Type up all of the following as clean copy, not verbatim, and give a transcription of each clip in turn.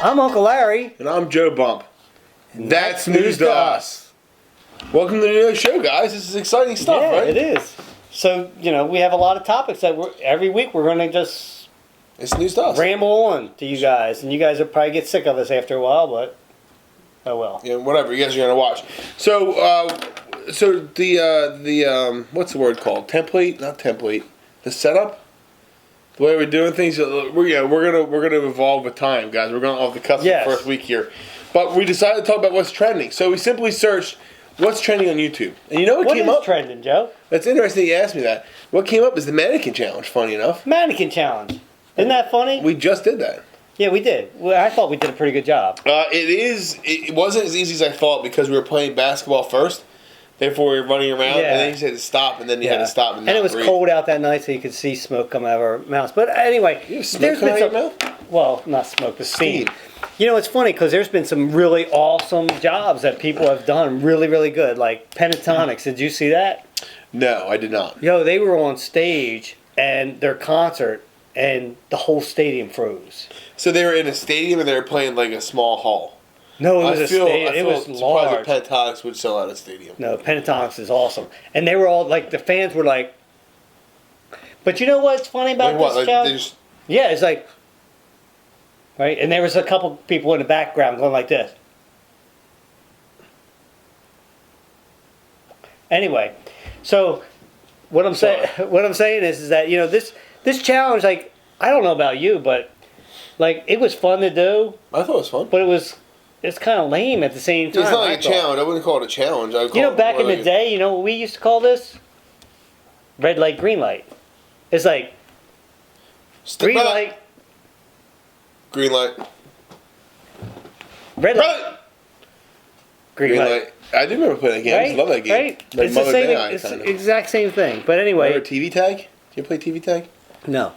I'm Uncle Larry. And I'm Joe Bump. That's news to us. Welcome to the new show, guys. This is exciting stuff, Yeah, right? it is. So, we have a lot of topics that every week we're going to just It's news to us. ramble on to you guys. And you guys will probably get sick of us after a while, but oh well. Yeah, whatever. You guys are going to watch. So, the what's the word called? Template? Not template. The setup? The way we're doing things, we're gonna evolve with time, guys. We're going off the cusp of the first week here, but we decided to talk about what's trending. So we simply searched what's trending on YouTube, and you know what came up? What is trending, Joe? That's interesting. You asked me that. What came up is the mannequin challenge. Funny enough, Mannequin challenge. Isn't that funny? we just did that. Yeah, we did. Well, I thought we did a pretty good job. It wasn't as easy as I thought because we were playing basketball first. Therefore, we were running around, and then you had to stop, and then you had to stop. And it was breathe. cold out that night, so you could see smoke come out of our mouths. But anyway, There's been some. Well, not smoke, the steam. It's funny because there's been some really awesome jobs that people have done really, really good. Like Pentatonics. Did you see that? No, I did not. They were on stage and their concert, and the whole stadium froze. So they were in a stadium, and they were playing like a small hall. No, it was a stadium. It was large. Surprised that Pentatonics would sell out a stadium. No, Pentatonics is awesome. And they were all, like, the fans were like... But you know what's funny about this challenge? Yeah, it's like... Right? And there was a couple people in the background going like this. Anyway, so what I'm saying is that, this challenge, like, I don't know about you, but, like, it was fun to do. I thought it was fun. But it's kind of lame at the same time. It's not like a challenge. I wouldn't call it a challenge. I would call back in the day, what we used to call this? Red light, green light. It's like green light. Green light. Red light. Green light. I do remember playing that game. Right? I love that game. Right? Like it's the same. It's the exact same thing. But anyway. Remember TV tag? Did you play TV tag? No.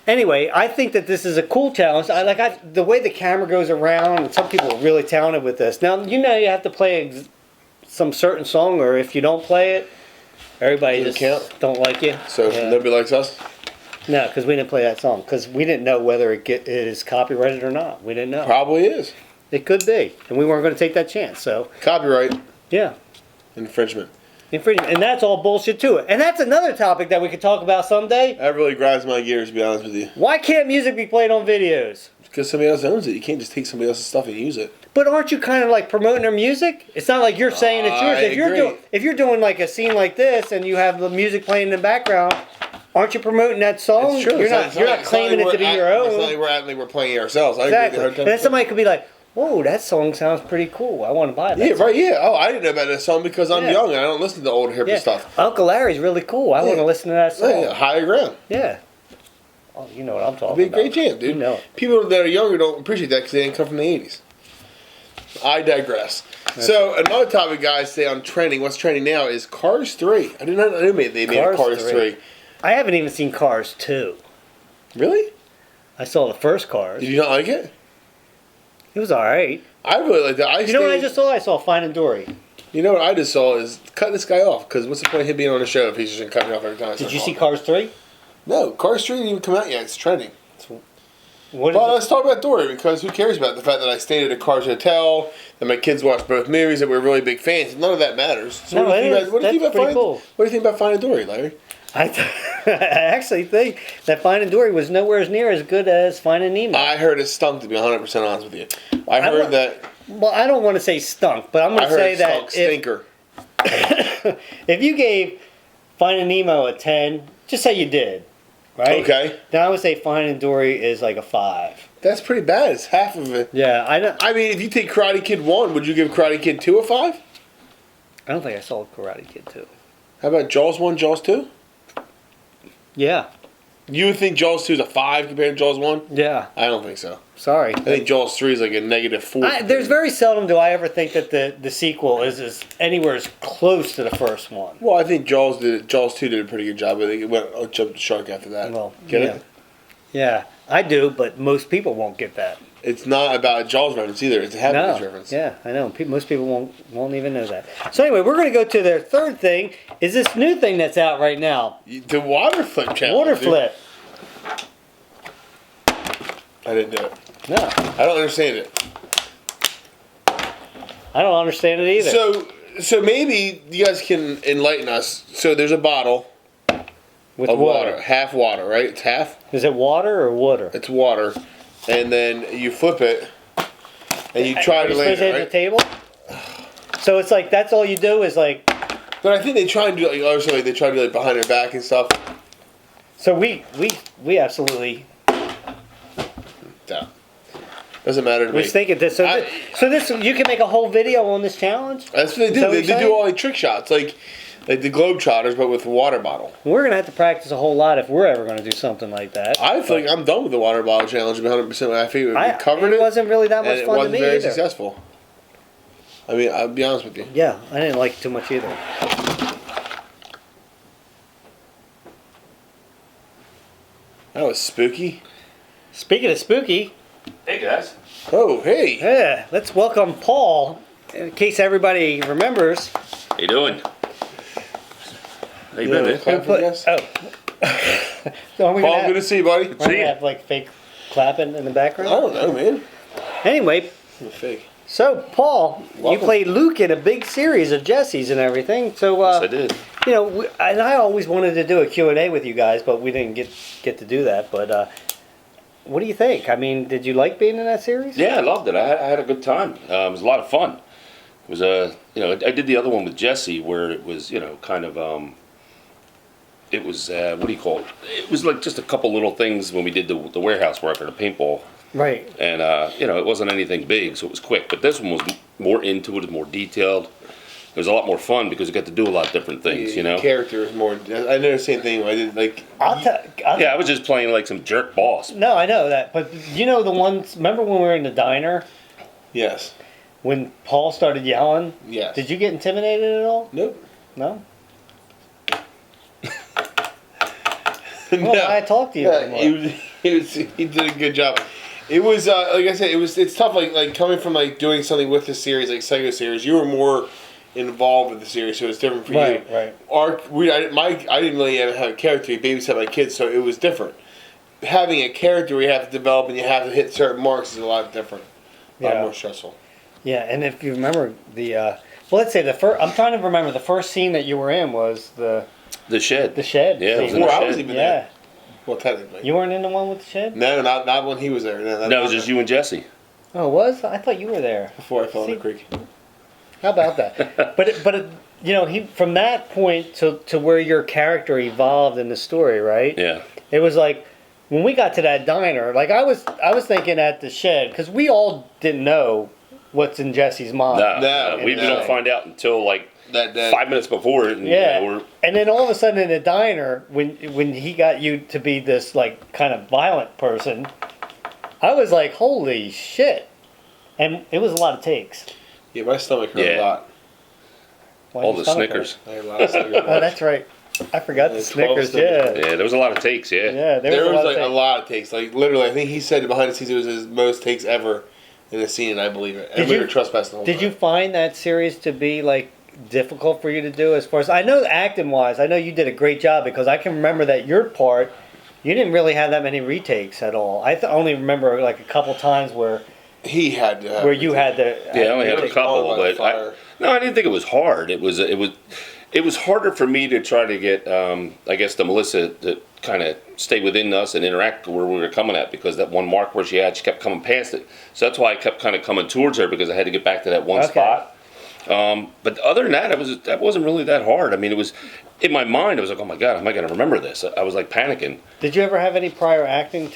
Anyway, I think that this is a cool challenge. The way the camera goes around, and some people are really talented with this. Now, you have to play some certain song, or if you don't play it, everybody just don't like you. So nobody likes us? No, because we didn't play that song. Because we didn't know whether it is copyrighted or not. We didn't know. Probably is. It could be. And we weren't going to take that chance. So Copyright. Yeah. Infringement. And that's all bullshit to it. And that's another topic that we could talk about someday. That really grinds my gears, to be honest with you. Why can't music be played on videos? Because somebody else owns it. You can't just take somebody else's stuff and use it. But aren't you kind of like promoting their music? It's not like you're saying it's yours. If you're doing like a scene like this and you have the music playing in the background, aren't you promoting that song? It's true. You're not claiming it to be your own. It's not like we're acting like we're playing it ourselves. Exactly. And then somebody could be like, whoa, that song sounds pretty cool. I want to buy that. Yeah, right, yeah. Oh, I didn't know about that song because I'm young and I don't listen to old hipper stuff. Uncle Larry's really cool. I want to listen to that song. Yeah, higher ground. Yeah. Oh, you know what I'm talking about. It'd be a great jam, dude. You know. People that are younger don't appreciate that because they didn't come from the 80s. I digress. So, another topic, guys, today on trending, what's trending now is Cars 3. I didn't know they made a Cars 3. I haven't even seen Cars 2. Really? I saw the first Cars. Did you not like it? It was alright. I really liked that. You know what I just saw? I saw Finding Dory. You know what I just saw is cut this guy off because what's the point of him being on the show if he's just going to cut me off every time? Did you see Cars 3? No, Cars 3 didn't even come out yet. It's trending. Let's talk about Dory because who cares about the fact that I stayed at a Cars hotel, that my kids watched both movies, that we're really big fans. None of that matters. So what do you think about Finding Dory, Larry? I actually think that Finding Dory was nowhere near as good as Finding Nemo. I heard it stunk, to be 100% honest with you. I heard that... Well, I don't want to say stunk, but I'm going to say that... Stinker. If you gave Finding Nemo a 10, just say you did, right? Okay. Then I would say Finding Dory is like a 5. That's pretty bad. It's half of it. Yeah, I know. I mean, if you take Karate Kid 1, would you give Karate Kid 2 a 5? I don't think I saw Karate Kid 2. How about Jaws 1, Jaws 2? Yeah. You would think Jaws 2 is a 5 compared to Jaws 1? Yeah. I don't think so. Sorry. I think Jaws 3 is like a -4. There's very seldom do I ever think that the sequel is anywhere as close to the first one. Well, I think Jaws 2 did a pretty good job. I think it jumped the shark after that. Well, Get it? Yeah, I do, but most people won't get that. It's not about a Jaws reference either. It's a Happy Days reference. Yeah, I know. Most people won't even know that. So anyway, we're going to go to their third thing. Is this new thing that's out right now? The water flip challenge. Water flip. I didn't do it. No. I don't understand it. I don't understand it either. So maybe you guys can enlighten us. So there's a bottle With of water. half water, right? It's half. Is it water or water? It's water, and then you flip it, and you try to land it, right? The table. So it's like that's all you do is like. But I think they try and do obviously they try to do behind their back and stuff. So we absolutely. Yeah. Doesn't matter to me. We're thinking this. So this you can make a whole video on this challenge. That's what they do. They do all trick shots like the Globetrotters, but with a water bottle. We're gonna have to practice a whole lot if we're ever gonna do something like that. I feel like I'm done with the water bottle challenge 100%. I think we covered it. It wasn't really that much fun to me either. It wasn't very successful. I mean, I'll be honest with you. Yeah, I didn't like it too much either. That was spooky. Speaking of spooky. Hey guys. Oh, hey. Yeah, let's welcome Paul. In case everybody remembers. How you doing? How you been, man? So Paul, good to see you, buddy. We're gonna have like fake clapping in the background. I don't know, man. Anyway, fake. So Paul, Welcome. you played Luke in a big series of Jesse's and everything. So Yes, I did. You know, and I always wanted to do a Q&A with you guys, but we didn't get to do that. But what do you think? I mean, did you like being in that series? Yeah, I loved it. I had a good time. It was a lot of fun. It was I did the other one with Jesse where it was, kind of, it was, what do you call it? It was like just a couple little things when we did the warehouse work or the paintball. Right. And, it wasn't anything big, so it was quick. But this one was more into it, more detailed. It was a lot more fun because you got to do a lot of different things, The character is more. I know the same thing. I did like. I was just playing like some jerk boss. No, I know that, but you know the ones. Remember when we were in the diner? Yes. When Paul started yelling? Yes. Did you get intimidated at all? Nope. No? No. Well, I talked to you. Yeah, he did a good job. It was like I said, it's tough. Like coming from like doing something with the series, like Psycho series, you were more involved with the series, so it's different for you. Right. I didn't really have a character. He babysat my kids, so it was different. Having a character where you have to develop and you have to hit certain marks is a lot different. A lot more stressful. Yeah, and if you remember let's say the first. I'm trying to remember the first scene that you were in was the shed. The shed. Yeah, it was in Before the I shed. was even there. Well, technically. You weren't in the one with the shed? No, not when he was there. No, it was just you and Jesse. Oh, it was? I thought you were there. Before I fell in the creek. How about that? but he from that point to where your character evolved in the story, right? Yeah. It was like when we got to that diner, like I was thinking at the shed because we all didn't know what's in Jesse's mind. No, we don't find out until like that 5 minutes before it. And, and then all of a sudden in the diner, when he got you to be this like kind of violent person, I was like, holy shit! And it was a lot of takes. Yeah, my stomach hurt a lot. All the Snickers. I had a lot of Snickers. Oh, that's right. I forgot the Snickers. Yeah. Yeah, there was a lot of takes. Yeah. Yeah, there was like a lot of takes. Like literally, I think he said behind the scenes it was his most takes ever in a scene, and I believe it. And we were trespassing the whole time. Did you find that series to be like difficult for you to do as far as I know acting wise? I know you did a great job because I can remember that your part, you didn't really have that many retakes at all. I only remember like a couple times where he had to have where you had to. Yeah, I only had a couple, but I didn't think it was hard. It was harder for me to try to get I guess the Melissa to kind of stay within us and interact where we were coming at because that one mark where she kept coming past it. So that's why I kept kind of coming towards her because I had to get back to that one spot. But other than that, that wasn't really that hard. I mean, it was in my mind. I was like, oh my god, am I going to remember this? I was like panicking. Did you ever have any prior acting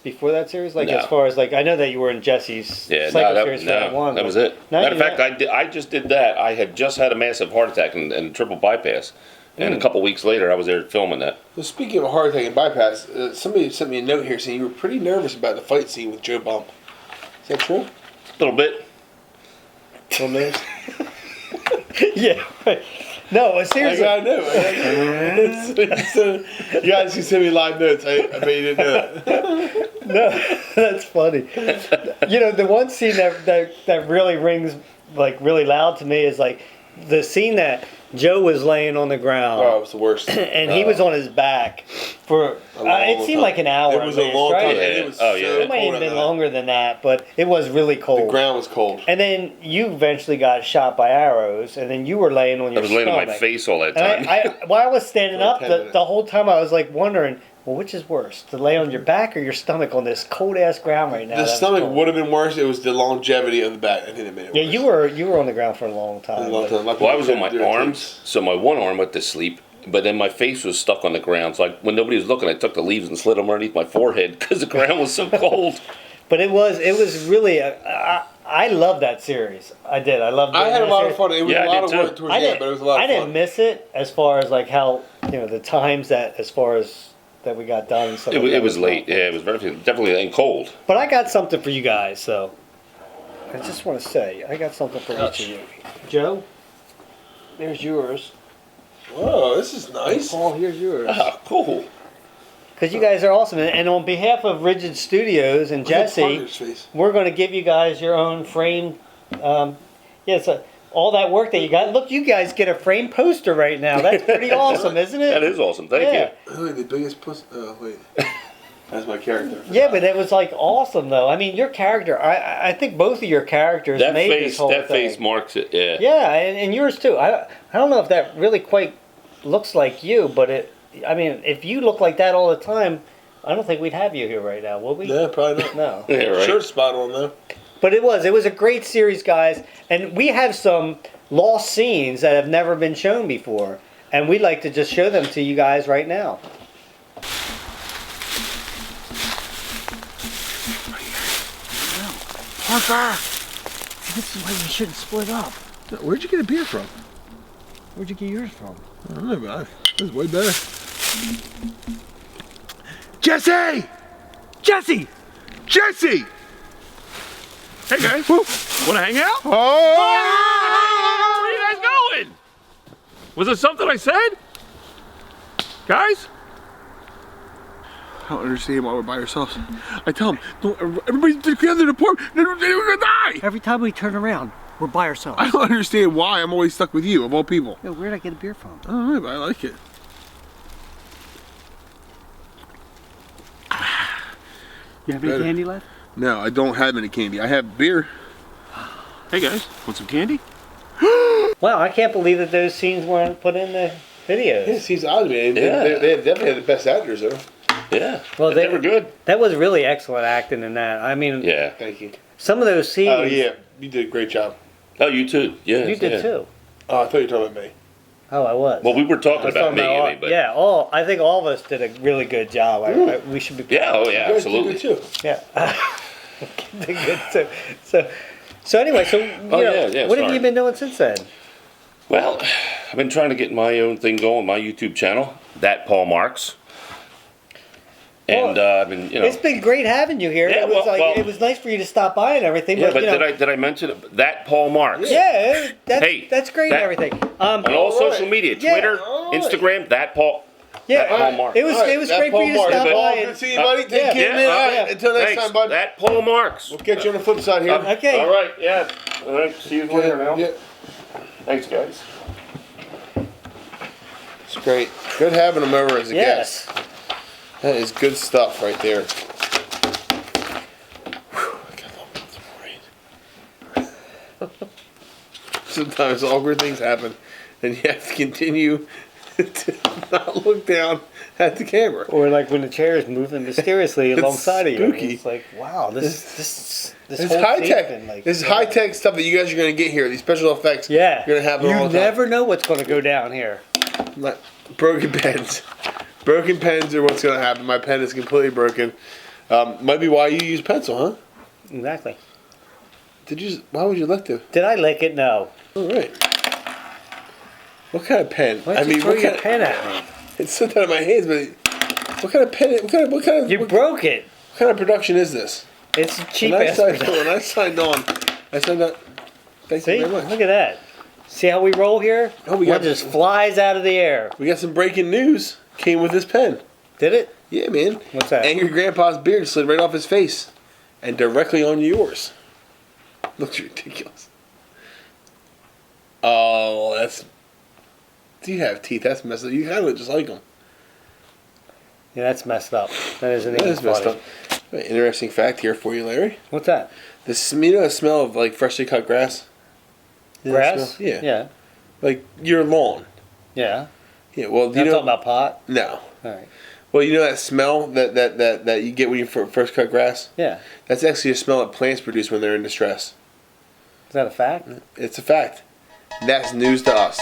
before that series? Like as far as like I know that you were in Jesse's series for that one. That was it. Matter of fact, I just did that. I had just had a massive heart attack and triple bypass. And a couple weeks later, I was there filming that. Well, speaking of a heart attack and bypass, somebody sent me a note here saying you were pretty nervous about the fight scene with Joe Bump. Is that true? A little bit. Little nervous? Yeah. No, seriously. I know. So, you guys can send me live notes. I bet you didn't know that. No, that's funny. You know, the one scene that really rings like really loud to me is like the scene that Joe was laying on the ground. Oh, it was the worst. And he was on his back for, it seemed like an hour. It was a long time. Right? It was It might have been longer than that, but it was really cold. The ground was cold. And then you eventually got shot by arrows, and then you were laying on your stomach. I was laying on my face all that time. While I was standing up, the whole time I was like wondering, well, which is worse, to lay on your back or your stomach on this cold ass ground right now? The stomach would have been worse. It was the longevity of the back. I think it made it worse. You were on the ground for a long time. Well, I was on my arms, so my one arm went to sleep, but then my face was stuck on the ground. So when nobody was looking, I took the leaves and slid them underneath my forehead because the ground was so cold. But it was really I love that series. I did. I loved it. I had a lot of fun. It was a lot of work towards the end, but it was a lot of fun. I didn't miss it as far as like how the times that as far as that we got done and stuff. It was late. Yeah, it was definitely and cold. But I got something for you guys, so I just want to say I got something for each of you. Joe, there's yours. Whoa, this is nice. Paul, here's yours. Oh, cool. Because you guys are awesome. And on behalf of Rigid Studios and Jesse, we're going to give you guys your own frame. All that work that you got. Look, you guys get a frame poster right now. That's pretty awesome, isn't it? That is awesome. Thank you. Really, the biggest pussy. Oh, wait. That's my character. Yeah, but it was like awesome, though. I mean, your character, I think both of your characters made this whole thing. That face marks it, yeah. Yeah, and yours too. I don't know if that really quite looks like you, but if you look like that all the time, I don't think we'd have you here right now, would we? Yeah, probably not. No. Yeah, right. Shirt spot on though. But it was a great series, guys, and we have some lost scenes that have never been shown before, and we'd like to just show them to you guys right now. Parker! This is why we shouldn't split up. Where'd you get a beer from? Where'd you get yours from? I don't know, but this is way better. Jesse! Jesse! Jesse! Hey guys, wanna hang out? Oh! Where are you guys going? Was it something I said? Guys? I don't understand why we're by ourselves. I tell them, everybody together in the apartment, we're gonna die! Every time we turn around, we're by ourselves. I don't understand why I'm always stuck with you, of all people. Yo, where'd I get a beer from? I don't know, but I like it. You have any candy left? No, I don't have any candy. I have beer. Hey guys, want some candy? Wow, I can't believe that those scenes weren't put in the videos. Yeah, it seems odd to me. They definitely had the best actors, though. Yeah, well, they were good. That was really excellent acting in that. I mean, yeah. Thank you. Some of those scenes. Oh, yeah. You did a great job. Oh, you too. Yeah, you did too. Oh, I thought you were talking about me. Oh, I was. Well, we were talking about me, but yeah. I think all of us did a really good job. We should be. Yeah. Oh, yeah. Absolutely. You did too. Yeah. Did good too. So anyway, what have you been doing since then? Well, I've been trying to get my own thing going, my YouTube channel, That Paul Marks. And I've been, it's been great having you here. Yeah, it was nice for you to stop by and everything. Yeah, but did I mention it? That Paul Marks? Yeah, that's great and everything. On all social media, Twitter, Instagram, That Paul. Yeah, That Paul Marks. It was great for you to stop by. Good to see you, buddy. Take care. Until next time, bud. That Paul Marks. We'll get you on the flip side here. Okay. All right. Yeah. All right. See you later now. Yeah. Thanks, guys. It's great. Good having him over as a guest. That is good stuff right there. Sometimes awkward things happen, and you have to continue to not look down at the camera. Or like when the chair is moving mysteriously alongside of you. Spooky. It's like, wow, this It's high tech. Like, this is high tech stuff that you guys are going to get here. These special effects. Yeah. You're going to happen all the time. You never know what's going to go down here. Broken pens. Broken pens are what's going to happen. My pen is completely broken. Might be why you use pencil, huh? Exactly. Why would you lick to? Did I lick it? No. All right. What kind of pen? Why'd you throw your pen at me? It slipped out of my hands, but what kind of pen? What kind of? You broke it. What kind of production is this? It's cheap When ass. I signed on. Thank you very much. Look at that. See how we roll here? Oh, One just flies out of the air. We got some breaking news. Came with this pen. Did it? Yeah, man. What's that? Angry Grandpa's beard slid right off his face and directly on yours. Looks ridiculous. Oh, do you have teeth? That's messed up. You kind of look just like them. Yeah, that's messed up. That isn't That even is messed funny. up. Interesting fact here for you, Larry. What's that? The smell of like freshly cut grass. You know that Grass? smell? Yeah. Yeah. Like your lawn. Yeah. Yeah. Well, do You're you know? talking about pot? No. All right. Well, you know that smell that you get when you first cut grass? Yeah. That's actually a smell that plants produce when they're in distress. Is that a fact? It's a fact. That's news to us.